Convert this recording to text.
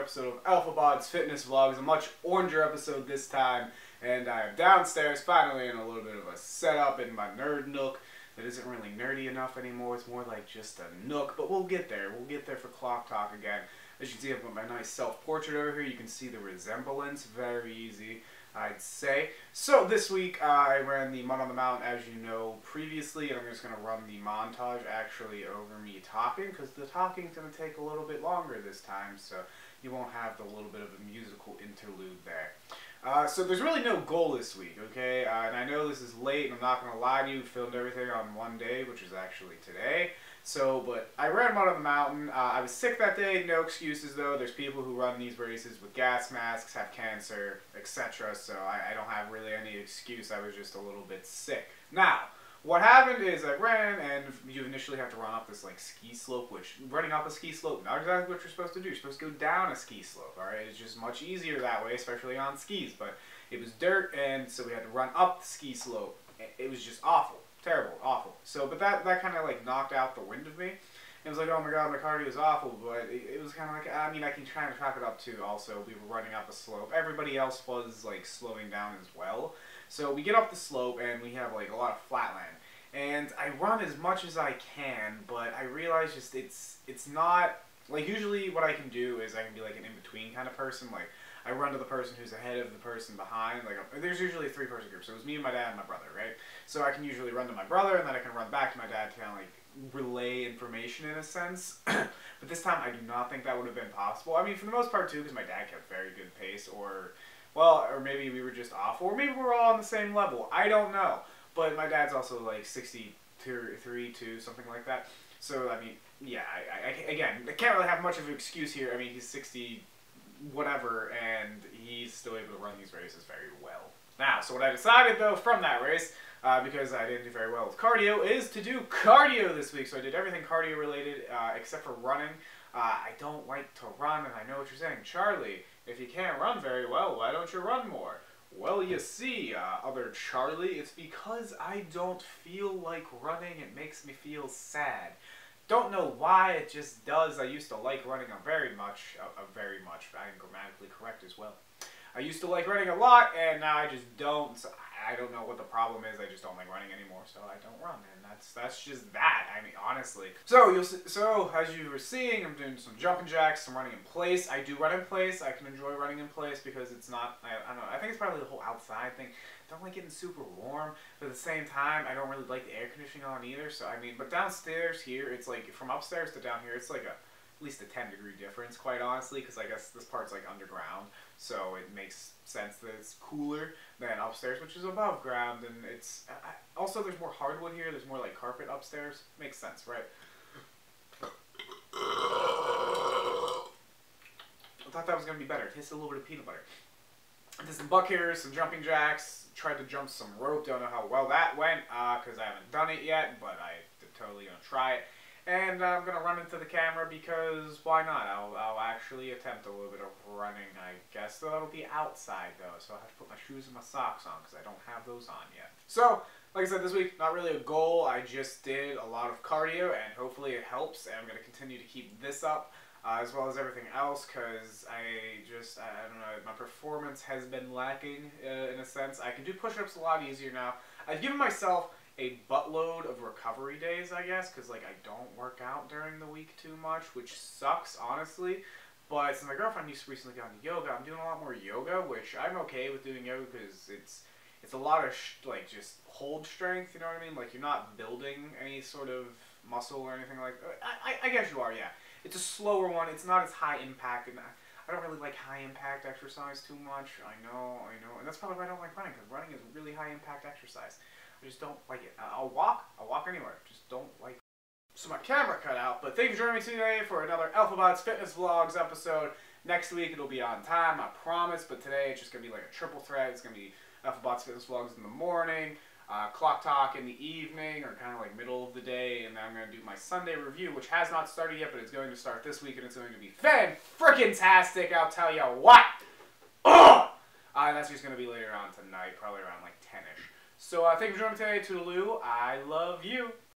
episode of Bods Fitness Vlogs, a much oranger episode this time, and I am downstairs finally in a little bit of a setup in my nerd nook that isn't really nerdy enough anymore. It's more like just a nook, but we'll get there. We'll get there for Clock Talk again. As you can see, I've got my nice self-portrait over here. You can see the resemblance, very easy, I'd say. So this week I ran the Mud on the Mountain, as you know, previously, and I'm just going to run the montage actually over me talking, because the talking's going to take a little bit longer this time, so you won't have the little bit of a musical interlude there. So there's really no goal this week, okay? And I know this is late, and I'm not going to lie to you, filmed everything on one day, which is actually today. So, but I ran Mud on the Mountain. I was sick that day, no excuses though. There's people who run these races with gas masks, have cancer, etc. So I don't have really any excuse. I was just a little bit sick. Now, what happened is I ran, and you initially have to run up this like ski slope, which running up a ski slope, not exactly what you're supposed to do. You're supposed to go down a ski slope, alright? It's just much easier that way, especially on skis. But it was dirt, and so we had to run up the ski slope. It was just awful. Terrible, awful. So, but that kind of like knocked out the wind of me. It was like, oh my god, my cardio is awful, but it was kind of like, I mean, I can try to chalk it up too. Also, we were running up a slope. Everybody else was like slowing down as well. So we get up the slope and we have like a lot of flat land. And I run as much as I can, but I realize just it's not, like usually what I can do is I can be like an in-between kind of person. Like I run to the person who's ahead of the person behind. Like there's usually a three-person group, so it was me and my dad and my brother, right? So I can usually run to my brother, and then I can run back to my dad to kind of like relay information in a sense. But this time I do not think that would have been possible. I mean, for the most part too, because my dad kept very good pace, or maybe we were just awful, or maybe we're all on the same level. I don't know. But my dad's also like 63, 2, something like that. So I mean, yeah, I can't really have much of an excuse here. I mean, he's 60. Whatever, and he's still able to run these races very well. Now, so what I decided though from that race, because I didn't do very well with cardio, is to do cardio this week. So I did everything cardio related except for running. I don't like to run, and I know what you're saying, Charlie. If you can't run very well, why don't you run more? Well, you see, other Charlie, it's because I don't feel like running. It makes me feel sad. Don't know why, it just does. I used to like running very much. I am grammatically correct as well. I used to like running a lot, and now I just don't. So I don't know what the problem is. I just don't like running anymore, so I don't run, and that's just that. I mean, honestly. So as you were seeing, I'm doing some jumping jacks, some running in place. I do run in place. I can enjoy running in place because it's not. I don't know. I think it's probably the whole outside thing. I don't like getting super warm, but at the same time, I don't really like the air conditioning on either. So I mean, but downstairs here, it's like from upstairs to down here, it's like at least a 10-degree difference, quite honestly, because I guess this part's like underground, so it makes sense that it's cooler than upstairs, which is above ground, and it's also there's more hardwood here. There's more like carpet upstairs. Makes sense, right? I thought that was gonna be better. It tasted a little bit of peanut butter. I did some buck hairs, some jumping jacks, tried to jump some rope. Don't know how well that went because I haven't done it yet, but I'm totally gonna try it. And I'm gonna run into the camera because why not? I'll actually attempt a little bit of running, I guess. Though it'll be outside though, so I'll have to put my shoes and my socks on because I don't have those on yet. So, like I said, this week, not really a goal. I just did a lot of cardio, and hopefully it helps. And I'm gonna continue to keep this up. As well as everything else, because I don't know, my performance has been lacking in a sense. I can do push-ups a lot easier now. I've given myself a buttload of recovery days, I guess, because like I don't work out during the week too much, which sucks, honestly. But since my girlfriend recently got into yoga, I'm doing a lot more yoga, which I'm okay with doing yoga because it's a lot of like just hold strength, you know what I mean? Like you're not building any sort of muscle or anything like that. I guess you are, yeah. It's a slower one. It's not as high impact, and I don't really like high impact exercise too much. I know, and that's probably why I don't like running, because running is really high impact exercise. I just don't like it. I'll walk anywhere. Just don't like it. So my camera cut out, but thank you for joining me today for another Bods Fitness Vlogs episode. Next week it'll be on time, I promise, but today it's just gonna be like a triple threat. It's gonna be Bods Fitness Vlogs in the morning, Clock Talk in the evening, or kind of like middle of the day, and then I'm going to do my Sunday review, which has not started yet, but it's going to start this week, and it's going to be fan-frickin-tastic, I'll tell you what! Ugh! That's just going to be later on tonight, probably around like 10-ish. So thank you for joining me today, toodaloo, I love you!